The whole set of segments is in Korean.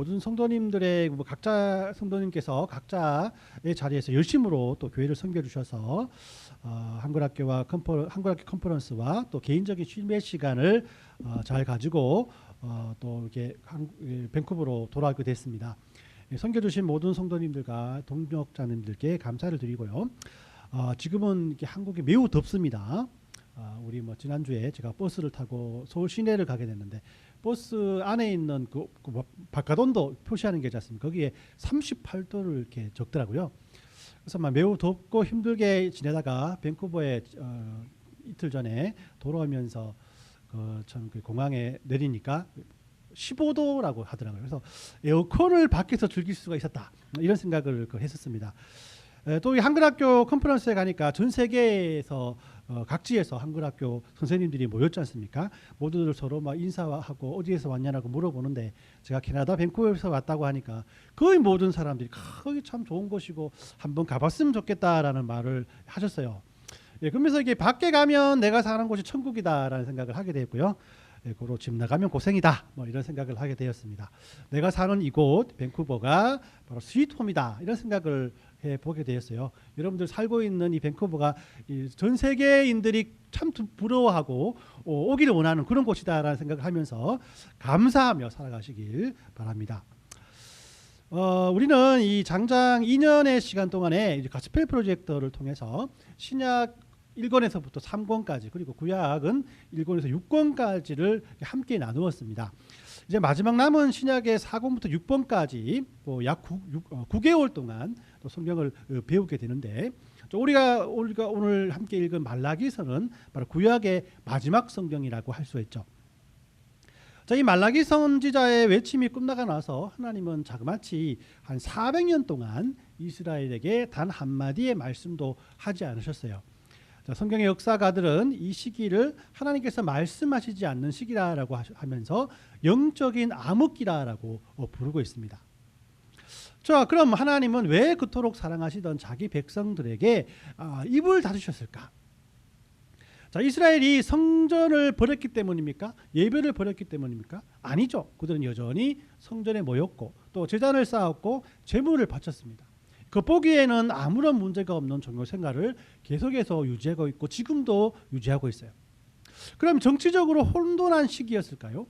모든 성도님들의 각자 성도님께서 각자의 자리에서 열심으로 또 교회를 섬겨 주셔서 한글학교와 한글학교 컨퍼런스와 또 개인적인 쉼의 시간을 잘 가지고 또 이렇게 밴쿠버로 돌아오게 됐습니다. 섬겨주신 모든 성도님들과 동역자님들께 감사를 드리고요. 지금은 이렇게 한국이 매우 덥습니다. 우리 지난주에 제가 버스를 타고 서울 시내를 가게 됐는데 버스 안에 있는 그 바깥 온도 표시하는 게 있지 않습니까? 거기에 38도를 이렇게 적더라고요. 그래서 매우 덥고 힘들게 지내다가 밴쿠버에 이틀 전에 돌아오면서 전 그 공항에 내리니까 15도라고 하더라고요. 그래서 에어컨을 밖에서 즐길 수가 있었다, 이런 생각을 했었습니다. 또 이 한글학교 컨퍼런스에 가니까 전 세계에서 각지에서 한글학교 선생님들이 모였지 않습니까? 모두들 서로 인사하고 어디에서 왔냐고 물어보는데 제가 캐나다 밴쿠버에서 왔다고 하니까 거의 모든 사람들이 거기 참 좋은 곳이고 한번 가봤으면 좋겠다라는 말을 하셨어요. 그러면서 이게 밖에 가면 내가 사는 곳이 천국이다라는 생각을 하게 되었고요. 고로 집 나가면 고생이다, 이런 생각을 하게 되었습니다. 내가 사는 이곳 밴쿠버가 바로 스위트홈이다, 이런 생각을 해보게 되었어요. 여러분들 살고 있는 이 밴쿠버가 전 세계인들이 참 부러워하고 오기를 원하는 그런 곳이다라는 생각을 하면서 감사하며 살아가시길 바랍니다. 우리는 이 장장 2년의 시간 동안에 가스펠 프로젝트를 통해서 신약 1권에서부터 3권까지 그리고 구약은 1권에서 6권까지를 함께 나누었습니다. 이제 마지막 남은 신약의 4권부터 6권까지 약 9개월 동안 또 성경을 배우게 되는데, 우리가 오늘 함께 읽은 말라기서는 바로 구약의 마지막 성경이라고 할 수 있죠. 자, 이 말라기 선지자의 외침이 끝나고 나서 하나님은 자그마치 한 400년 동안 이스라엘에게 단 한마디의 말씀도 하지 않으셨어요. 자, 성경의 역사가들은 이 시기를 하나님께서 말씀하시지 않는 시기라고 하면서 영적인 암흑기라고 부르고 있습니다. 자, 그럼 하나님은 왜 그토록 사랑하시던 자기 백성들에게 입을 닫으셨을까? 자, 이스라엘이 성전을 버렸기 때문입니까? 예배를 버렸기 때문입니까? 아니죠. 그들은 여전히 성전에 모였고 또 제단을 쌓았고 제물을 바쳤습니다. 겉보기에는 아무런 문제가 없는 종교 생활을 계속해서 유지하고 있고 지금도 유지하고 있어요. 그럼 정치적으로 혼돈한 시기였을까요?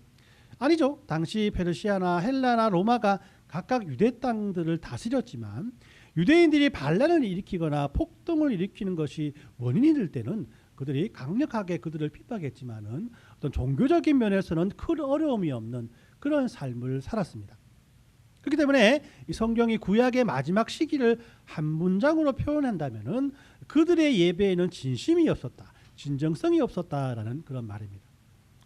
아니죠. 당시 페르시아나 헬라나 로마가 각각 유대 땅들을 다스렸지만 유대인들이 반란을 일으키거나 폭동을 일으키는 것이 원인이 될 때는 그들이 강력하게 그들을 핍박했지만은 어떤 종교적인 면에서는 큰 어려움이 없는 그런 삶을 살았습니다. 그렇기 때문에 이 성경이 구약의 마지막 시기를 한 문장으로 표현한다면은 그들의 예배에는 진심이 없었다, 진정성이 없었다라는 그런 말입니다.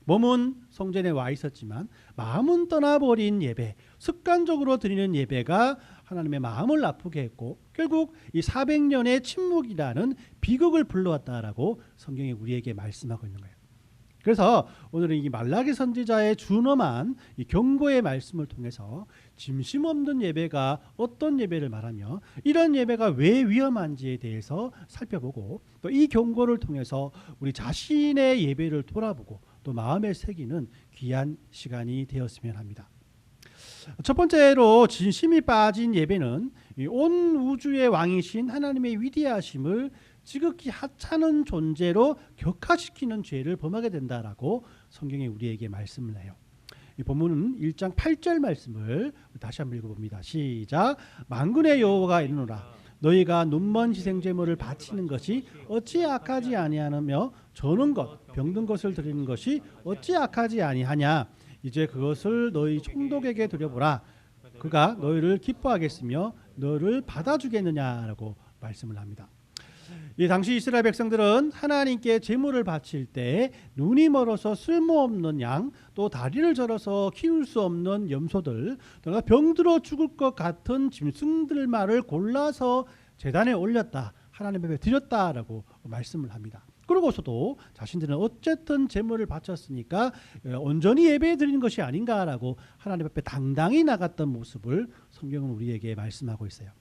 몸은 성전에 와 있었지만 마음은 떠나버린 예배, 습관적으로 드리는 예배가 하나님의 마음을 아프게 했고 결국 이 400년의 침묵이라는 비극을 불러왔다라고 성경이 우리에게 말씀하고 있는 거예요. 그래서 오늘은 이 말라기 선지자의 준엄한 이 경고의 말씀을 통해서 짐심 없는 예배가 어떤 예배를 말하며 이런 예배가 왜 위험한지에 대해서 살펴보고 또 이 경고를 통해서 우리 자신의 예배를 돌아보고 또 마음에 새기는 귀한 시간이 되었으면 합니다. 첫 번째로 진심이 빠진 예배는 온 우주의 왕이신 하나님의 위대하심을 지극히 하찮은 존재로 격화시키는 죄를 범하게 된다라고 성경이 우리에게 말씀을 해요. 이 본문은 1장 8절 말씀을 다시 한번 읽어봅니다. 시작. 만군의 여호와가 이르노라 너희가 눈먼 희생제물을 바치는 것이 어찌 악하지 아니하며 저는 것 병든 것을 드리는 것이 어찌 악하지 아니하냐. 이제 그것을 너희 총독에게 드려보라. 그가 너희를 기뻐하겠으며 너를 받아주겠느냐라고 말씀을 합니다. 이 당시 이스라엘 백성들은 하나님께 제물을 바칠 때 눈이 멀어서 쓸모없는 양, 또 다리를 절어서 키울 수 없는 염소들, 또 병들어 죽을 것 같은 짐승들만을 골라서 제단에 올렸다, 하나님 앞에 드렸다라고 말씀을 합니다. 그러고서도 자신들은 어쨌든 제물을 바쳤으니까 온전히 예배 드리는 것이 아닌가라고 하나님 앞에 당당히 나갔던 모습을 성경은 우리에게 말씀하고 있어요.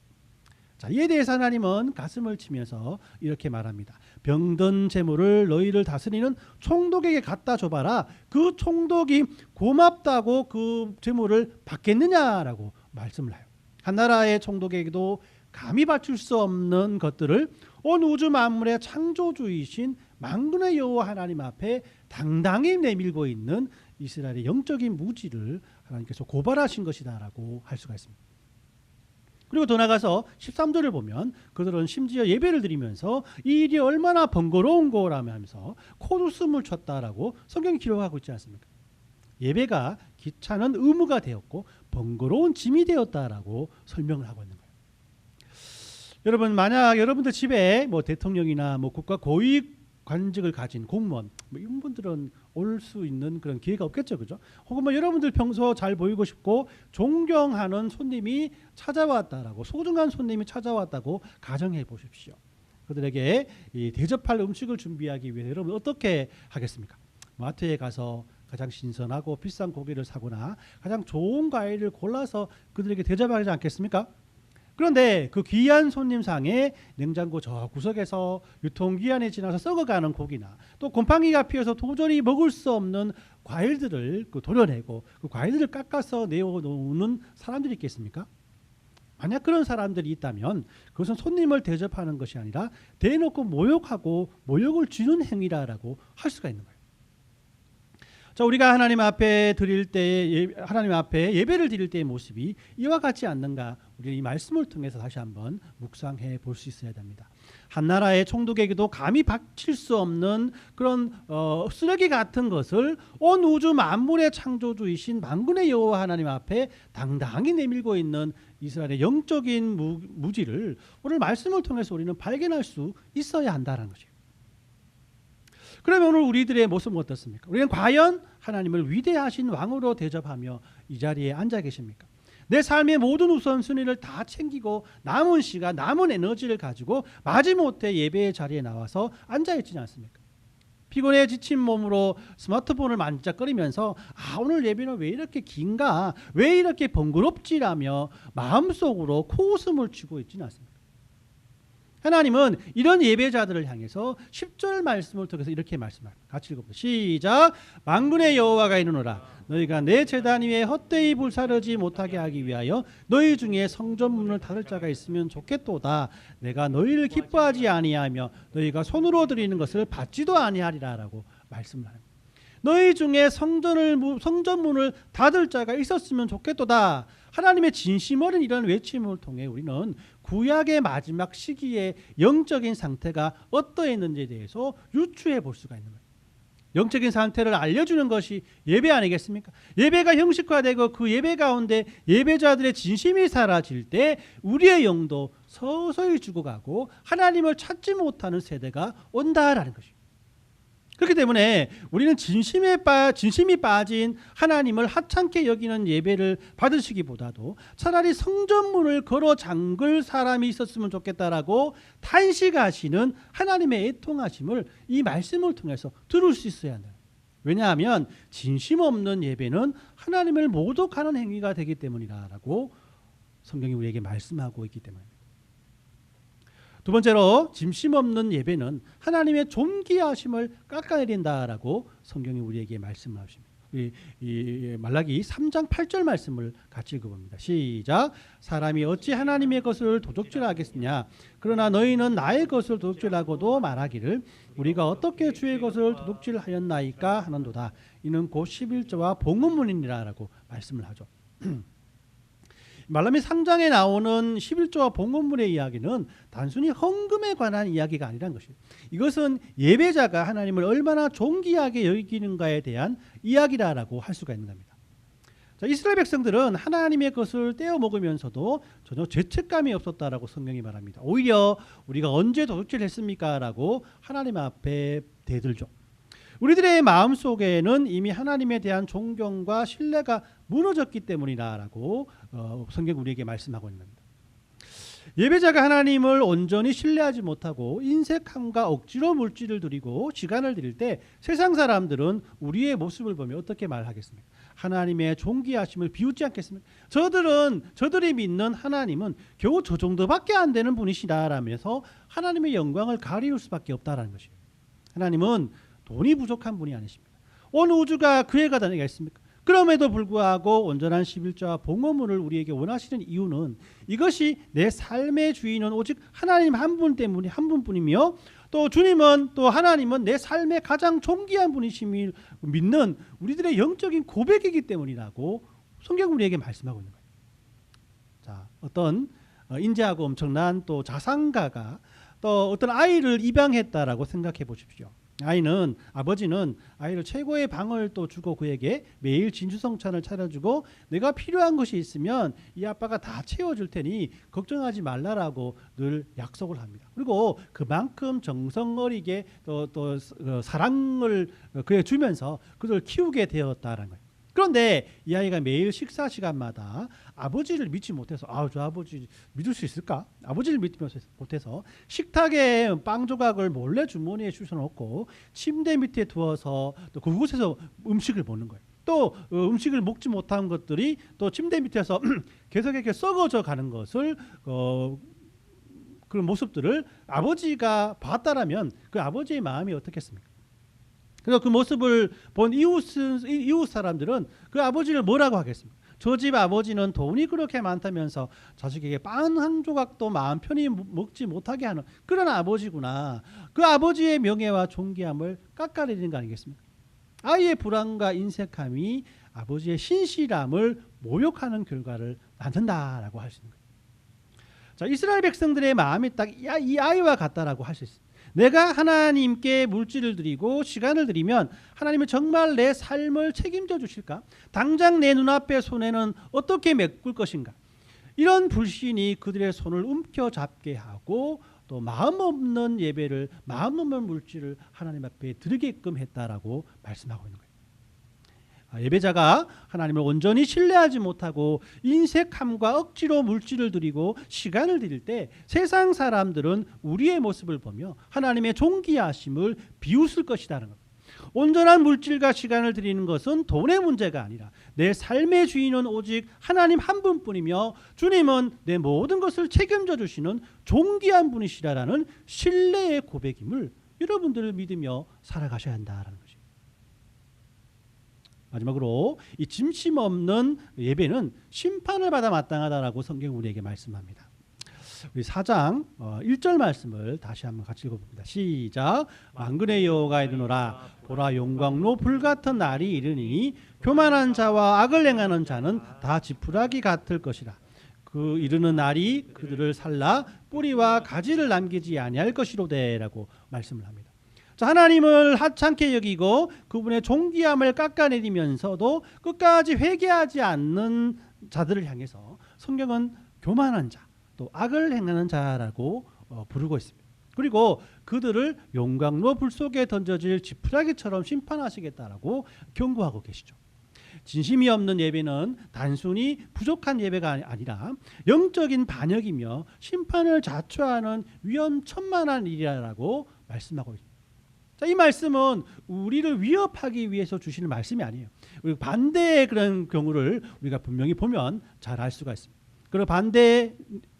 자, 이에 대해서 하나님은 가슴을 치면서 이렇게 말합니다. 병든 재물을 너희를 다스리는 총독에게 갖다 줘봐라. 그 총독이 고맙다고 그 재물을 받겠느냐라고 말씀을 해요. 한 나라의 총독에게도 감히 바칠 수 없는 것들을 온 우주 만물의 창조주이신 만군의 여호와 하나님 앞에 당당히 내밀고 있는 이스라엘의 영적인 무지를 하나님께서 고발하신 것이다라고 할 수가 있습니다. 그리고 더 나가서 13절을 보면 그들은 심지어 예배를 드리면서 이 일이 얼마나 번거로운 거라면서 코웃음을 쳤다라고 성경이 기록하고 있지 않습니까? 예배가 귀찮은 의무가 되었고 번거로운 짐이 되었다라고 설명을 하고 있는 거예요. 여러분, 만약 여러분들 집에 뭐 대통령이나 뭐 국가 고위 관직을 가진 공무원 이런 분들은 올 수 있는 그런 기회가 없겠죠, 그죠? 혹은 뭐 여러분들 평소 잘 보이고 싶고 존경하는 손님이 찾아왔다라고, 소중한 손님이 찾아왔다고 가정해 보십시오. 그들에게 이 대접할 음식을 준비하기 위해 여러분 어떻게 하겠습니까? 마트에 가서 가장 신선하고 비싼 고기를 사거나 가장 좋은 과일을 골라서 그들에게 대접하지 않겠습니까? 그런데 그 귀한 손님상에 냉장고 저 구석에서 유통기한이 지나서 썩어가는 고기나 또 곰팡이가 피어서 도저히 먹을 수 없는 과일들을 도려내고 그 과일들을 깎아서 내어놓는 사람들이 있겠습니까? 만약 그런 사람들이 있다면 그것은 손님을 대접하는 것이 아니라 대놓고 모욕하고 모욕을 주는 행위라고 할 수가 있는 거예요. 자, 우리가 하나님 앞에 드릴 때 하나님 앞에 예배를 드릴 때의 모습이 이와 같지 않는가? 우리 이 말씀을 통해서 다시 한번 묵상해 볼 수 있어야 됩니다. 한 나라의 총독에게도 감히 바칠 수 없는 그런 쓰레기 같은 것을 온 우주 만물의 창조주이신 만군의 여호와 하나님 앞에 당당히 내밀고 있는 이스라엘의 영적인 무지를 오늘 말씀을 통해서 우리는 발견할 수 있어야 한다는 것이에요. 그러면 오늘 우리들의 모습은 어떻습니까? 우리는 과연 하나님을 위대하신 왕으로 대접하며 이 자리에 앉아 계십니까? 내 삶의 모든 우선순위를 다 챙기고 남은 시간, 남은 에너지를 가지고 마지못해 예배의 자리에 나와서 앉아있지 않습니까? 피곤해 지친 몸으로 스마트폰을 만지작거리면서 오늘 예배는 왜 이렇게 긴가? 왜 이렇게 번거롭지라며 마음속으로 코웃음을 치고 있지는 않습니까? 하나님은 이런 예배자들을 향해서 10절 말씀을 통해서 이렇게 말씀합니다. 같이 읽어보세요. 시작. 만군의 여호와가 이르노라. 너희가 내 제단 위에 헛되이 불사르지 못하게 하기 위하여 너희 중에 성전문을 닫을 자가 있으면 좋겠도다. 내가 너희를 기뻐하지 아니하며 너희가 손으로 드리는 것을 받지도 아니하리라라고 말씀을 합니다. 너희 중에 성전문을 닫을 자가 있었으면 좋겠도다. 하나님의 진심 어린 이런 외침을 통해 우리는 구약의 마지막 시기의 영적인 상태가 어떠했는지에 대해서 유추해 볼 수가 있는 거예요. 영적인 상태를 알려주는 것이 예배 아니겠습니까? 예배가 형식화되고 그 예배 가운데 예배자들의 진심이 사라질 때 우리의 영도 서서히 죽어가고 하나님을 찾지 못하는 세대가 온다라는 것이죠. 그렇기 때문에 우리는 진심이 빠진 하나님을 하찮게 여기는 예배를 받으시기보다도 차라리 성전문을 걸어 잠글 사람이 있었으면 좋겠다라고 탄식하시는 하나님의 애통하심을 이 말씀을 통해서 들을 수 있어야 한다. 왜냐하면 진심 없는 예배는 하나님을 모독하는 행위가 되기 때문이라고 성경이 우리에게 말씀하고 있기 때문입니다. 두 번째로 진심 없는 예배는 하나님의 존귀하심을 깎아내린다라고 성경이 우리에게 말씀을 하십니다. 이 말라기 3장 8절 말씀을 같이 읽어봅니다. 시작. 사람이 어찌 하나님의 것을 도둑질하겠느냐? 그러나 너희는 나의 것을 도둑질하고도 말하기를 우리가 어떻게 주의 것을 도둑질하였나이까 하는도다. 이는 곧 11조와 봉헌문이니라라고 말씀을 하죠. 말라기 3장에 나오는 11조와 봉헌문의 이야기는 단순히 헌금에 관한 이야기가 아니라는 것이에요. 이것은 예배자가 하나님을 얼마나 존귀하게 여기는가에 대한 이야기라고 할 수가 있는 겁니다. 자, 이스라엘 백성들은 하나님의 것을 떼어 먹으면서도 전혀 죄책감이 없었다라고 성경이 말합니다. 오히려 우리가 언제 도둑질했습니까? 라고 하나님 앞에 대들죠. 우리들의 마음속에는 이미 하나님에 대한 존경과 신뢰가 무너졌기 때문이라고 성경 우리에게 말씀하고 있는 겁니다. 예배자가 하나님을 온전히 신뢰하지 못하고 인색함과 억지로 물질을 드리고 시간을 드릴 때 세상 사람들은 우리의 모습을 보며 어떻게 말하겠습니까? 하나님의 존귀하심을 비웃지 않겠습니까? 저들이 믿는 하나님은 겨우 저 정도밖에 안 되는 분이시다라면서 하나님의 영광을 가리울 수밖에 없다라는 것이에요. 하나님은 돈이 부족한 분이 아니십니다. 온 우주가 그의 가다니가 있습니까? 그럼에도 불구하고 온전한 11조와 봉헌물을 우리에게 원하시는 이유는 이것이 내 삶의 주인은 오직 하나님 한 분 때문에 한 분뿐이며 또 주님은 또 하나님은 내 삶의 가장 존귀한 분이심을 믿는 우리들의 영적인 고백이기 때문이라고 성경 우리에게 말씀하고 있는 거예요. 자, 어떤 인자하고 엄청난 또 자상가가 또 어떤 아이를 입양했다라고 생각해 보십시오. 아버지는 아이를 최고의 방을 또 주고 그에게 매일 진주성찬을 차려주고 내가 필요한 것이 있으면 이 아빠가 다 채워줄 테니 걱정하지 말라라고 늘 약속을 합니다. 그리고 그만큼 정성 어리게 또 사랑을 그에 주면서 그를 키우게 되었다는 거예요. 그런데 이 아이가 매일 식사 시간마다 아버지를 믿지 못해서 저 아버지 믿을 수 있을까? 아버지를 믿지 못해서 식탁에 빵 조각을 몰래 주머니에 주워놓고 침대 밑에 두어서 또 그곳에서 음식을 먹는 거예요. 또 음식을 먹지 못한 것들이 또 침대 밑에서 계속 이렇게 썩어져 가는 것을 그런 모습들을 아버지가 봤다라면 그 아버지의 마음이 어떻겠습니까? 그래서 그 모습을 본 이웃 사람들은 그 아버지를 뭐라고 하겠습니까? 저 집 아버지는 돈이 그렇게 많다면서 자식에게 빵 한 조각도 마음 편히 먹지 못하게 하는 그런 아버지구나. 그 아버지의 명예와 존귀함을 깎아내리는 거 아니겠습니까? 아이의 불안과 인색함이 아버지의 신실함을 모욕하는 결과를 낳는다라고 할 수 있는 거예요. 자, 이스라엘 백성들의 마음이 딱 이 아이와 같다라고 할 수 있습니다. 내가 하나님께 물질을 드리고 시간을 드리면 하나님은 정말 내 삶을 책임져 주실까? 당장 내 눈앞의 손해는 어떻게 메꿀 것인가? 이런 불신이 그들의 손을 움켜잡게 하고 또 마음 없는 예배를, 마음 없는 물질을 하나님 앞에 드리게끔 했다라고 말씀하고 있는 거예요. 예배자가 하나님을 온전히 신뢰하지 못하고 인색함과 억지로 물질을 드리고 시간을 드릴 때 세상 사람들은 우리의 모습을 보며 하나님의 존귀하심을 비웃을 것이라는 것. 온전한 물질과 시간을 드리는 것은 돈의 문제가 아니라 내 삶의 주인은 오직 하나님 한 분뿐이며 주님은 내 모든 것을 책임져 주시는 존귀한 분이시라는 신뢰의 고백임을 여러분들을 믿으며 살아가셔야 한다라는 것입니다. 마지막으로 이 짐심 없는 예배는 심판을 받아 마땅하다라고 성경 우리에게 말씀합니다. 우리 4장 1절 말씀을 다시 한번 같이 읽어봅니다. 시작. 만군의 여호와가 이르노라 보라 용광로 불같은 날이 이르니 교만한 자와 악을 행하는 자는 다 지푸라기 같을 것이라. 그 이르는 날이 그들을 살라 뿌리와 가지를 남기지 아니할 것이로되라고 말씀을 합니다. 자, 하나님을 하찮게 여기고 그분의 존귀함을 깎아내리면서도 끝까지 회개하지 않는 자들을 향해서 성경은 교만한 자, 또 악을 행하는 자라고 부르고 있습니다. 그리고 그들을 용광로 불 속에 던져질 지푸라기처럼 심판하시겠다라고 경고하고 계시죠. 진심이 없는 예배는 단순히 부족한 예배가 아니라 영적인 반역이며 심판을 자초하는 위험천만한 일이라고 말씀하고 있습니다. 자, 이 말씀은 우리를 위협하기 위해서 주시는 말씀이 아니에요. 반대의 그런 경우를 우리가 분명히 보면 잘 알 수가 있습니다. 그리고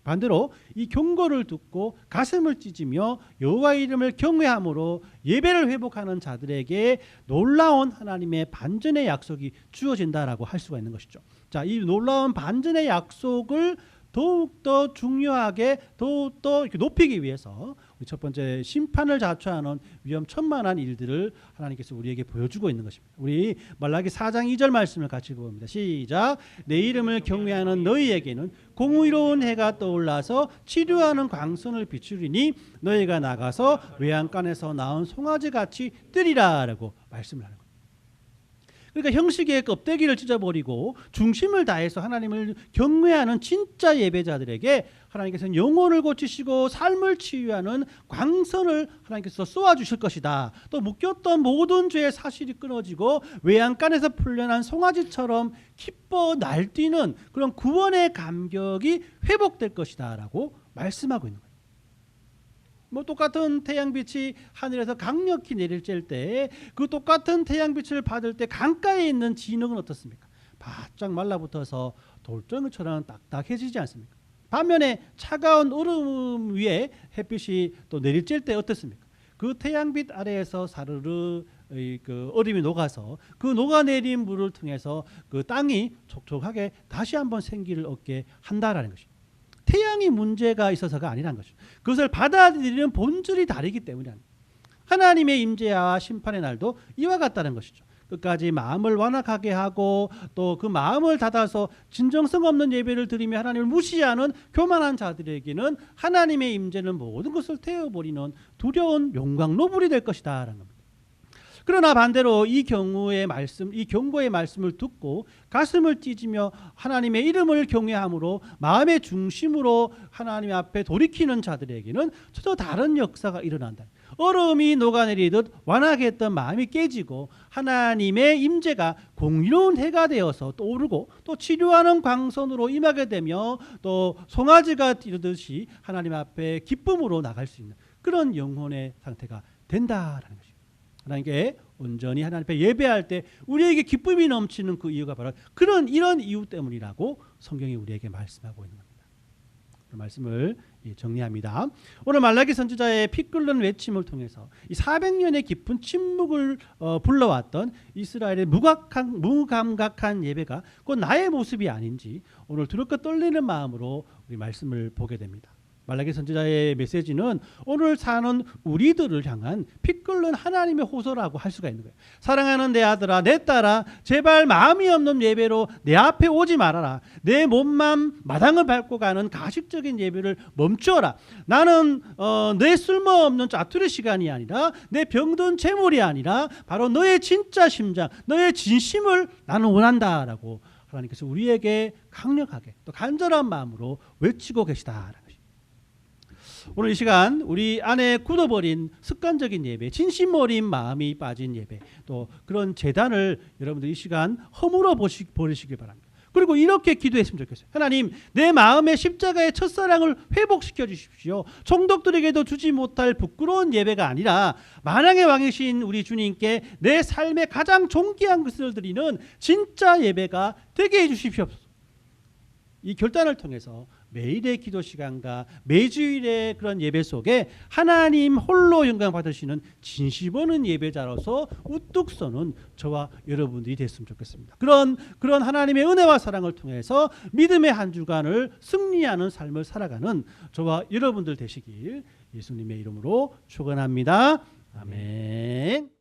반대로 이 경고를 듣고 가슴을 찢으며 여호와 이름을 경외함으로 예배를 회복하는 자들에게 놀라운 하나님의 반전의 약속이 주어진다라고 할 수가 있는 것이죠. 자, 이 놀라운 반전의 약속을 더욱더 중요하게 더욱더 높이기 위해서 우리 첫 번째 심판을 자초하는 위험천만한 일들을 하나님께서 우리에게 보여주고 있는 것입니다. 우리 말라기 4장 2절 말씀을 같이 읽어봅니다. 시작. 내 이름을 경외하는 너희에게는 공의로운 해가 떠올라서 치료하는 광선을 비추리니 너희가 나가서 외양간에서 나온 송아지같이 뜨리라 라고 말씀을 하는 거예요. 그러니까 형식의 껍데기를 찢어버리고 중심을 다해서 하나님을 경외하는 진짜 예배자들에게 하나님께서는 영혼을 고치시고 삶을 치유하는 광선을 하나님께서 쏘아주실 것이다. 또 묶였던 모든 죄의 사실이 끊어지고 외양간에서 풀려난 송아지처럼 기뻐 날뛰는 그런 구원의 감격이 회복될 것이다 라고 말씀하고 있는 거예요. 똑같은 태양빛이 하늘에서 강력히 내릴 때 그 똑같은 태양빛을 받을 때 강가에 있는 진흙은 어떻습니까? 바짝 말라붙어서 돌덩이처럼 딱딱해지지 않습니까? 반면에 차가운 얼음 위에 햇빛이 또 내리쬐을 때 어떻습니까? 그 태양빛 아래에서 사르르 그 얼음이 녹아서 그 녹아내린 물을 통해서 그 땅이 촉촉하게 다시 한번 생기를 얻게 한다라는 것입니다. 태양이 문제가 있어서가 아니란 것이죠. 그것을 받아들이는 본질이 다르기 때문이랍니다. 하나님의 임재와 심판의 날도 이와 같다는 것이죠. 끝까지 마음을 완악하게 하고 또 그 마음을 닫아서 진정성 없는 예배를 드리며 하나님을 무시하는 교만한 자들에게는 하나님의 임재는 모든 것을 태워버리는 두려운 용광로불이 될 것이다 라는 겁니다. 그러나 반대로 이 경우의 말씀, 이 경고의 말씀을 듣고 가슴을 찢으며 하나님의 이름을 경외함으로 마음의 중심으로 하나님 앞에 돌이키는 자들에게는 전혀 다른 역사가 일어난다. 얼음이 녹아내리듯 완하게 했던 마음이 깨지고 하나님의 임재가 공의로운 해가 되어서 떠오르고 또 치료하는 광선으로 임하게 되며 또 송아지가 뛰듯이 하나님 앞에 기쁨으로 나갈 수 있는 그런 영혼의 상태가 된다라는 것입니다. 하나님께 온전히 하나님 앞에 예배할 때 우리에게 기쁨이 넘치는 그 이유가 바로 이런 이유 때문이라고 성경이 우리에게 말씀하고 있는 겁니다. 그 말씀을 정리합니다. 오늘 말라기 선지자의 피 끓는 외침을 통해서 이 400년의 깊은 침묵을 불러왔던 이스라엘의 무감각한 예배가 곧 나의 모습이 아닌지 오늘 두렵고 떨리는 마음으로 우리 말씀을 보게 됩니다. 말라기 선지자의 메시지는 오늘 사는 우리들을 향한 피 끓는 하나님의 호소라고 할 수가 있는 거예요. 사랑하는 내 아들아, 내 딸아, 제발 마음이 없는 예배로 내 앞에 오지 말아라. 내 몸만 마당을 밟고 가는 가식적인 예배를 멈추어라. 나는 내 쓸모없는 짜투리 시간이 아니라 내 병든 재물이 아니라 바로 너의 진짜 심장, 너의 진심을 나는 원한다라고 하나님께서 우리에게 강력하게 또 간절한 마음으로 외치고 계시다라는 것입니다. 오늘 이 시간 우리 안에 굳어버린 습관적인 예배, 진심 어린 마음이 빠진 예배, 또 그런 재단을 여러분들 이 시간 허물어 버리시길 바랍니다. 그리고 이렇게 기도했으면 좋겠어요. 하나님, 내 마음의 십자가의 첫사랑을 회복시켜 주십시오. 총독들에게도 주지 못할 부끄러운 예배가 아니라 만왕의 왕이신 우리 주님께 내 삶의 가장 존귀한 것을 드리는 진짜 예배가 되게 해 주십시옵소서. 이 결단을 통해서 매일의 기도 시간과 매주일의 그런 예배 속에 하나님 홀로 영광 받으시는 진심 없는 예배자로서 우뚝 서는 저와 여러분들이 됐으면 좋겠습니다. 그런 하나님의 은혜와 사랑을 통해서 믿음의 한 주간을 승리하는 삶을 살아가는 저와 여러분들 되시길 예수님의 이름으로 축원합니다. 아멘.